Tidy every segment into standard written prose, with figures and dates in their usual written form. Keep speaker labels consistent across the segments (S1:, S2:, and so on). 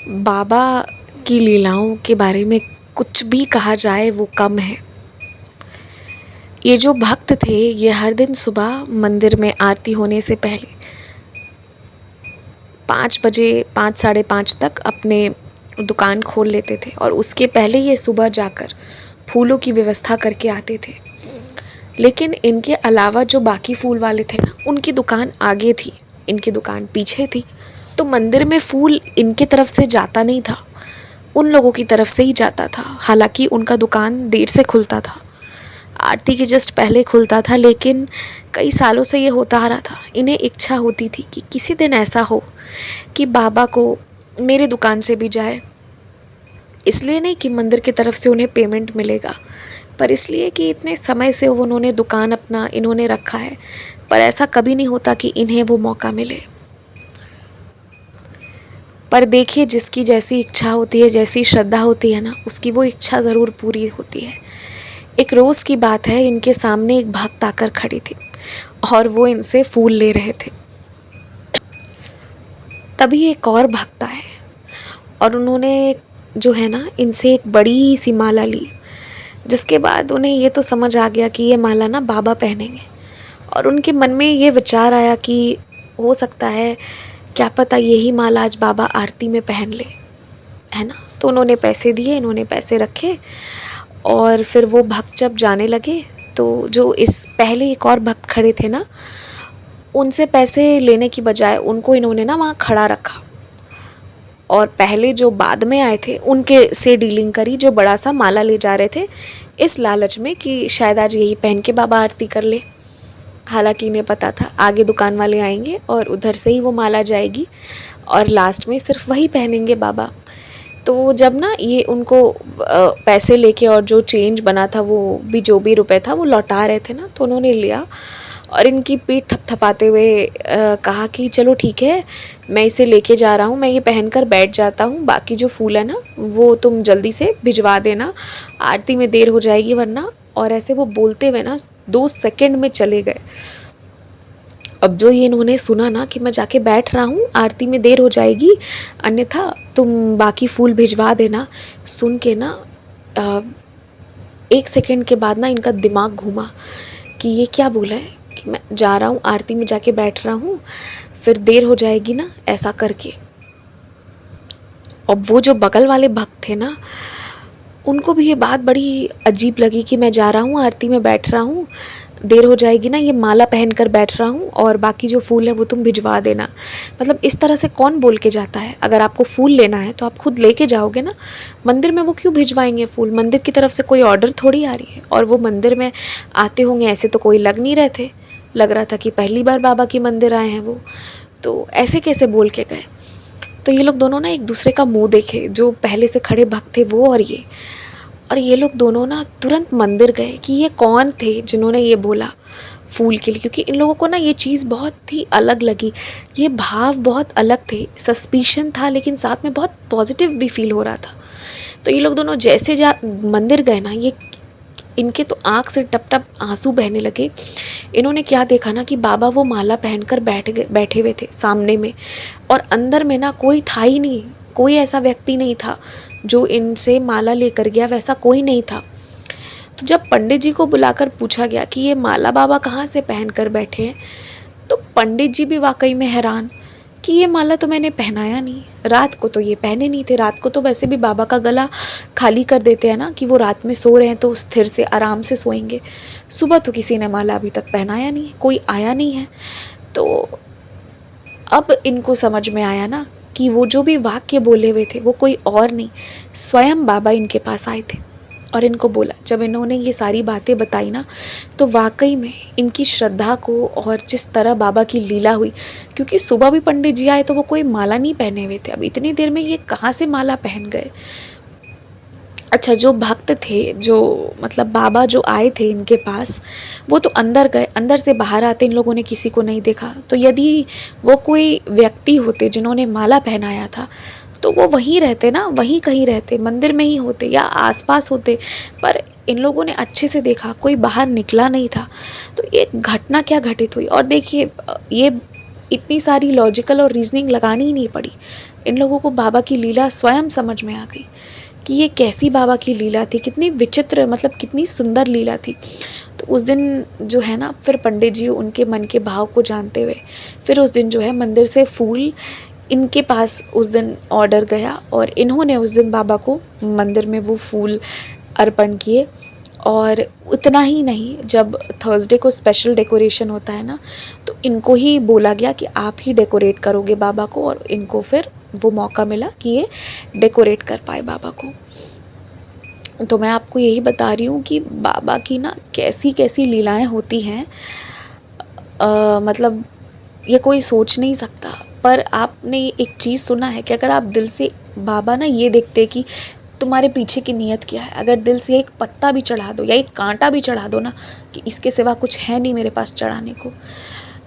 S1: बाबा की लीलाओं के बारे में कुछ भी कहा जाए वो कम है। ये जो भक्त थे ये हर दिन सुबह मंदिर में आरती होने से पहले 5 बजे 5 साढ़े 5 तक अपने दुकान खोल लेते थे और उसके पहले ये सुबह जाकर फूलों की व्यवस्था करके आते थे। लेकिन इनके अलावा जो बाकी फूल वाले थे ना, उनकी दुकान आगे थी, इनकी दुकान पीछे थी, तो मंदिर में फूल इनके तरफ से जाता नहीं था, उन लोगों की तरफ से ही जाता था। हालांकि उनका दुकान देर से खुलता था, आरती के जस्ट पहले खुलता था, लेकिन कई सालों से ये होता आ रहा था। इन्हें इच्छा होती थी कि किसी दिन ऐसा हो कि बाबा को मेरे दुकान से भी जाए। इसलिए नहीं कि मंदिर की तरफ से उन्हें पेमेंट मिलेगा, पर इसलिए कि इतने समय से उन्होंने दुकान अपना इन्होंने रखा है, पर ऐसा कभी नहीं होता कि इन्हें वो मौका मिले। पर देखिए, जिसकी जैसी इच्छा होती है, जैसी श्रद्धा होती है ना, उसकी वो इच्छा ज़रूर पूरी होती है। एक रोज़ की बात है, इनके सामने एक भक्त आकर खड़ी थी और वो इनसे फूल ले रहे थे। तभी एक और भक्त आए और उन्होंने जो है ना, इनसे एक बड़ी सी माला ली, जिसके बाद उन्हें ये तो समझ आ गया कि ये माला ना बाबा पहनेंगे। और उनके मन में ये विचार आया कि हो सकता है, क्या पता यही माला आज बाबा आरती में पहन ले, है ना। तो उन्होंने पैसे दिए, इन्होंने पैसे रखे और फिर वो भक्त जब जाने लगे तो जो इस पहले एक और भक्त खड़े थे ना, उनसे पैसे लेने की बजाय उनको इन्होंने ना वहाँ खड़ा रखा और पहले जो बाद में आए थे उनके से डीलिंग करी, जो बड़ा सा माला ले जा रहे थे, इस लालच में कि शायद आज यही पहन के बाबा आरती कर ले। हालांकि इन्हें पता था आगे दुकान वाले आएंगे और उधर से ही वो माला जाएगी और लास्ट में सिर्फ वही पहनेंगे बाबा। तो जब ना ये उनको पैसे लेके और जो चेंज बना था, वो भी जो भी रुपए था वो लौटा रहे थे ना, तो उन्होंने लिया और इनकी पीठ थपथपाते हुए कहा कि चलो ठीक है, मैं इसे लेके जा रहा हूँ, मैं ये पहन कर बैठ जाता हूँ, बाकी जो फूल है ना वो तुम जल्दी से भिजवा देना, आरती में देर हो जाएगी वरना। और ऐसे वो बोलते हुए ना 2 सेकंड में चले गए। अब जो ये इन्होंने सुना ना कि मैं जाके बैठ रहा हूँ, आरती में देर हो जाएगी, अन्यथा तुम बाकी फूल भिजवा देना, सुन के ना 1 सेकंड के बाद ना इनका दिमाग घूमा कि ये क्या बोला है कि मैं जा रहा हूँ, आरती में जाके बैठ रहा हूँ, फिर देर हो जाएगी ना, ऐसा करके। अब वो जो बगल वाले भक्त थे ना, उनको भी ये बात बड़ी अजीब लगी कि मैं जा रहा हूँ, आरती में बैठ रहा हूँ, देर हो जाएगी ना, ये माला पहन कर बैठ रहा हूँ और बाकी जो फूल है वो तुम भिजवा देना। मतलब इस तरह से कौन बोल के जाता है? अगर आपको फूल लेना है तो आप खुद लेके जाओगे ना, मंदिर में वो क्यों भिजवाएंगे फूल? मंदिर की तरफ से कोई ऑर्डर थोड़ी आ रही है। और वो मंदिर में आते होंगे, ऐसे तो कोई लग नहीं रहे थे, लग रहा था कि पहली बार बाबा के मंदिर आए हैं वो, तो ऐसे कैसे बोल के गए? तो ये लोग दोनों ना एक दूसरे का मुँह देखे, जो पहले से खड़े भक्त थे वो और ये लोग दोनों ना तुरंत मंदिर गए कि ये कौन थे जिन्होंने ये बोला फूल के लिए, क्योंकि इन लोगों को ना ये चीज़ बहुत ही अलग लगी, ये भाव बहुत अलग थे, सस्पिशन था लेकिन साथ में बहुत पॉजिटिव भी फील हो रहा था। तो ये लोग दोनों जैसे मंदिर गए ना, ये इनके तो आँख से टप टप आंसू बहने लगे। इन्होंने क्या देखा ना कि बाबा वो माला पहनकर बैठे हुए थे सामने में, और अंदर में ना कोई था ही नहीं, कोई ऐसा व्यक्ति नहीं था जो इनसे माला लेकर गया, वैसा कोई नहीं था। तो जब पंडित जी को बुलाकर पूछा गया कि ये माला बाबा कहाँ से पहन कर बैठे हैं, तो पंडित जी भी वाकई में हैरान कि ये माला तो मैंने पहनाया नहीं, रात को तो ये पहने नहीं थे, रात को तो वैसे भी बाबा का गला खाली कर देते हैं ना कि वो रात में सो रहे हैं तो स्थिर से आराम से सोएंगे, सुबह तो किसी ने माला अभी तक पहनाया नहीं, कोई आया नहीं है। तो अब इनको समझ में आया ना कि वो जो भी वाक्य बोले हुए थे वो कोई और नहीं, स्वयं बाबा इनके पास आए थे और इनको बोला। जब इन्होंने ये सारी बातें बताई ना, तो वाकई में इनकी श्रद्धा को और जिस तरह बाबा की लीला हुई, क्योंकि सुबह भी पंडित जी आए तो वो कोई माला नहीं पहने हुए थे, अब इतनी देर में ये कहाँ से माला पहन गए। अच्छा, जो भक्त थे, जो मतलब बाबा जो आए थे इनके पास, वो तो अंदर गए, अंदर से बाहर आते इन लोगों ने किसी को नहीं देखा। तो यदि वो कोई व्यक्ति होते जिन्होंने माला पहनाया था, तो वो वहीं रहते ना, वहीं कहीं रहते, मंदिर में ही होते या आसपास होते, पर इन लोगों ने अच्छे से देखा, कोई बाहर निकला नहीं था। तो ये घटना क्या घटित हुई, और देखिए ये इतनी सारी लॉजिकल और रीजनिंग लगानी ही नहीं पड़ी, इन लोगों को बाबा की लीला स्वयं समझ में आ गई कि ये कैसी बाबा की लीला थी, कितनी विचित्र, मतलब कितनी सुंदर लीला थी। तो उस दिन जो है ना, फिर पंडित जी उनके मन के भाव को जानते हुए फिर उस दिन जो है मंदिर से फूल इनके पास उस दिन ऑर्डर गया और इन्होंने उस दिन बाबा को मंदिर में वो फूल अर्पण किए। और उतना ही नहीं, जब थर्सडे को स्पेशल डेकोरेशन होता है ना, तो इनको ही बोला गया कि आप ही डेकोरेट करोगे बाबा को, और इनको फिर वो मौका मिला कि ये डेकोरेट कर पाए बाबा को। तो मैं आपको यही बता रही हूँ कि बाबा की ना कैसी कैसी लीलाएं होती हैं, मतलब ये कोई सोच नहीं सकता। पर आपने एक चीज़ सुना है कि अगर आप दिल से, बाबा ना ये देखते कि तुम्हारे पीछे की नीयत क्या है। अगर दिल से एक पत्ता भी चढ़ा दो या एक कांटा भी चढ़ा दो ना, कि इसके सिवा कुछ है नहीं मेरे पास चढ़ाने को,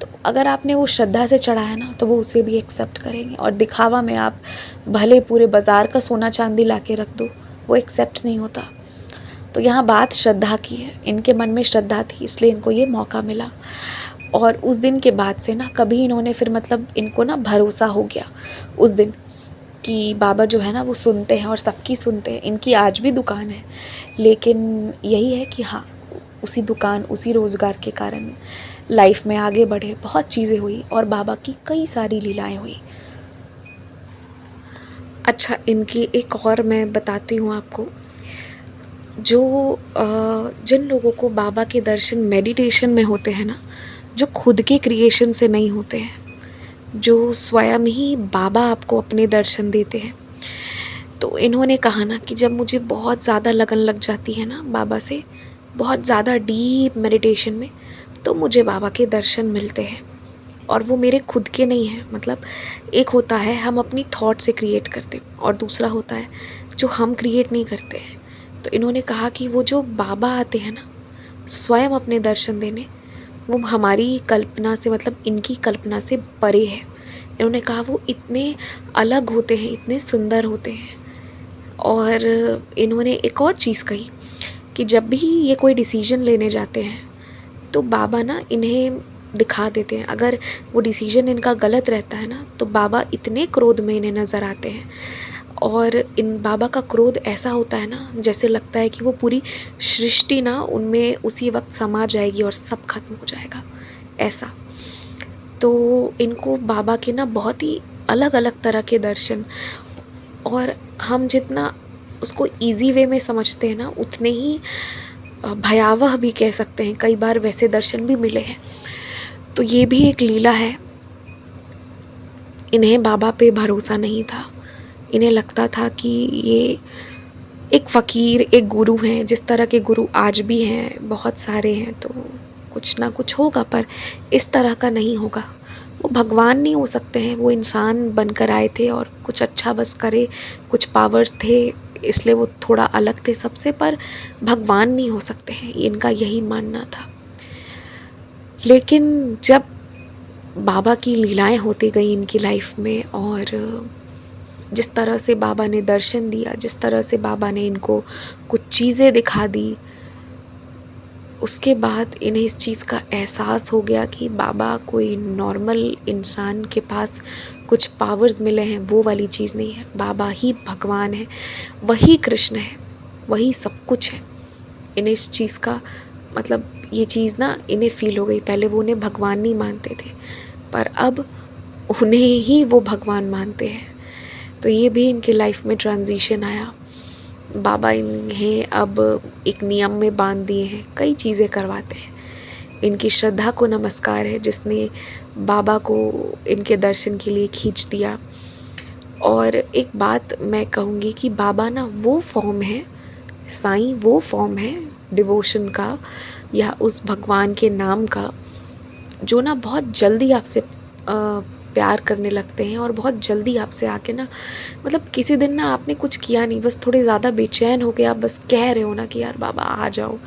S1: तो अगर आपने वो श्रद्धा से चढ़ाया ना, तो वो उसे भी एक्सेप्ट करेंगे। और दिखावा में आप भले पूरे बाज़ार का सोना चांदी ला के रख दो, वो एक्सेप्ट नहीं होता। तो यहाँ बात श्रद्धा की है, इनके मन में श्रद्धा थी, इसलिए इनको ये मौका मिला। और उस दिन के बाद से ना कभी इन्होंने फिर, मतलब इनको ना भरोसा हो गया उस दिन कि बाबा जो है ना वो सुनते हैं और सबकी सुनते हैं। इनकी आज भी दुकान है, लेकिन यही है कि हाँ, उसी दुकान, उसी रोज़गार के कारण लाइफ में आगे बढ़े, बहुत चीज़ें हुई और बाबा की कई सारी लीलाएं हुई। अच्छा, इनकी एक और मैं बताती हूँ आपको। जो जिन लोगों को बाबा के दर्शन मेडिटेशन में होते हैं ना, जो खुद के क्रिएशन से नहीं होते हैं, जो स्वयं ही बाबा आपको अपने दर्शन देते हैं, तो इन्होंने कहा ना कि जब मुझे बहुत ज़्यादा लगन लग जाती है ना बाबा से, बहुत ज़्यादा डीप मेडिटेशन में, तो मुझे बाबा के दर्शन मिलते हैं। और वो मेरे खुद के नहीं हैं, मतलब एक होता है हम अपनी थॉट से क्रिएट करते हैं और दूसरा होता है जो हम क्रिएट नहीं करते हैं। तो इन्होंने कहा कि वो जो बाबा आते हैं ना स्वयं अपने दर्शन देने, वो हमारी कल्पना से, मतलब इनकी कल्पना से परे है। इन्होंने कहा वो इतने अलग होते हैं, इतने सुंदर होते हैं। और इन्होंने एक और चीज़ कही कि जब भी ये कोई डिसीजन लेने जाते हैं तो बाबा ना इन्हें दिखा देते हैं। अगर वो डिसीजन इनका गलत रहता है ना, तो बाबा इतने क्रोध में इन्हें नज़र आते हैं। और इन बाबा का क्रोध ऐसा होता है ना, जैसे लगता है कि वो पूरी सृष्टि ना उनमें उसी वक्त समा जाएगी और सब खत्म हो जाएगा, ऐसा। तो इनको बाबा के ना बहुत ही अलग अलग तरह के दर्शन, और हम जितना उसको इजी वे में समझते हैं ना, उतने ही भयावह भी कह सकते हैं। कई बार वैसे दर्शन भी मिले हैं। तो ये भी एक लीला है। इन्हें बाबा पे भरोसा नहीं था। इन्हें लगता था कि ये एक फ़कीर, एक गुरु हैं। जिस तरह के गुरु आज भी हैं, बहुत सारे हैं, तो कुछ ना कुछ होगा, पर इस तरह का नहीं होगा। वो भगवान नहीं हो सकते हैं, वो इंसान बनकर आए थे और कुछ अच्छा बस करे, कुछ पावर्स थे, इसलिए वो थोड़ा अलग थे सबसे, पर भगवान नहीं हो सकते हैं, इनका यही मानना था। लेकिन जब बाबा की लीलाएं होती गई इनकी लाइफ में, और जिस तरह से बाबा ने दर्शन दिया, जिस तरह से बाबा ने इनको कुछ चीज़ें दिखा दी, उसके बाद इन्हें इस चीज़ का एहसास हो गया कि बाबा कोई नॉर्मल इंसान के पास कुछ पावर्स मिले हैं, वो वाली चीज़ नहीं है। बाबा ही भगवान है, वही कृष्ण है, वही सब कुछ है। इन्हें इस चीज़ का, मतलब ये चीज़ ना इन्हें फ़ील हो गई। पहले वो उन्हें भगवान नहीं मानते थे, पर अब उन्हें ही वो भगवान मानते हैं। तो ये भी इनके लाइफ में ट्रांजिशन आया। बाबा इन्हें अब एक नियम में बांध दिए हैं, कई चीज़ें करवाते हैं। इनकी श्रद्धा को नमस्कार है, जिसने बाबा को इनके दर्शन के लिए खींच दिया। और एक बात मैं कहूँगी कि बाबा ना वो फॉर्म है, साईं वो फॉर्म है डिवोशन का या उस भगवान के नाम का, जो ना बहुत जल्दी आपसे प्यार करने लगते हैं और बहुत जल्दी आपसे आके ना, मतलब किसी दिन ना आपने कुछ किया नहीं, बस थोड़े ज़्यादा बेचैन हो गए, आप बस कह रहे हो ना कि यार बाबा आ जाओ,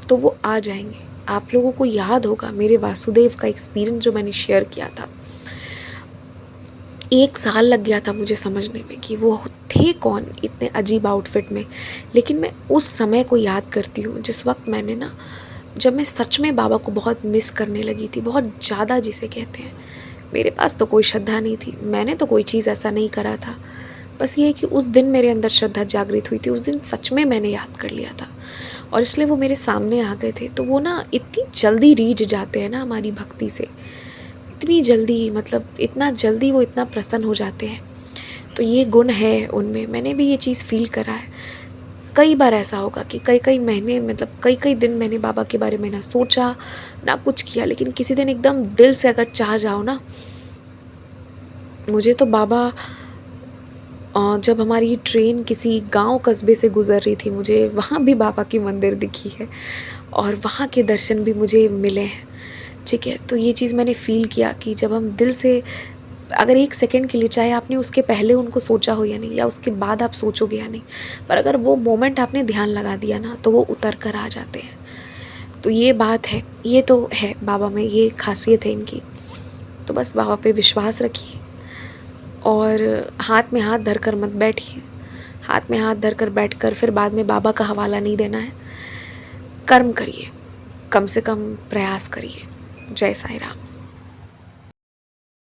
S1: तो वो आ जाएंगे। आप लोगों को याद होगा मेरे वासुदेव का एक्सपीरियंस जो मैंने शेयर किया था। 1 साल लग गया था मुझे समझने में कि वो थे कौन इतने अजीब आउटफिट में। लेकिन मैं उस समय को याद करती हूँ जिस वक्त मैंने जब मैं सच में बाबा को बहुत मिस करने लगी थी, बहुत ज़्यादा जिसे कहते हैं। मेरे पास तो कोई श्रद्धा नहीं थी, मैंने तो कोई चीज़ ऐसा नहीं करा था। बस ये है कि उस दिन मेरे अंदर श्रद्धा जागृत हुई थी, उस दिन सच में मैंने याद कर लिया था और इसलिए वो मेरे सामने आ गए थे। तो वो ना इतनी जल्दी रीझ जाते हैं ना हमारी भक्ति से, इतनी जल्दी, मतलब इतना जल्दी वो इतना प्रसन्न हो जाते हैं। तो ये गुण है उनमें, मैंने भी ये चीज़ फ़ील करा है। कई बार ऐसा होगा कि कई कई महीने, मतलब कई कई दिन मैंने बाबा के बारे में ना सोचा ना कुछ किया, लेकिन किसी दिन एकदम दिल से अगर चाह जाओ ना, मुझे तो बाबा, जब हमारी ट्रेन किसी गांव कस्बे से गुज़र रही थी, मुझे वहाँ भी बाबा की मंदिर दिखी है और वहाँ के दर्शन भी मुझे मिले हैं। ठीक है, तो ये चीज़ मैंने फ़ील किया कि जब हम दिल से, अगर एक सेकंड के लिए, चाहे आपने उसके पहले उनको सोचा हो या नहीं, या उसके बाद आप सोचोगे या नहीं, पर अगर वो मोमेंट आपने ध्यान लगा दिया ना, तो वो उतर कर आ जाते हैं। तो ये बात है, ये तो है बाबा में, ये खासियत है इनकी। तो बस बाबा पे विश्वास रखिए और हाथ में हाथ धरकर मत बैठिए। हाथ में हाथ धरकर बैठकर फिर बाद में बाबा का हवाला नहीं देना है। कर्म करिए, कम से कम प्रयास करिए। जय साईं राम।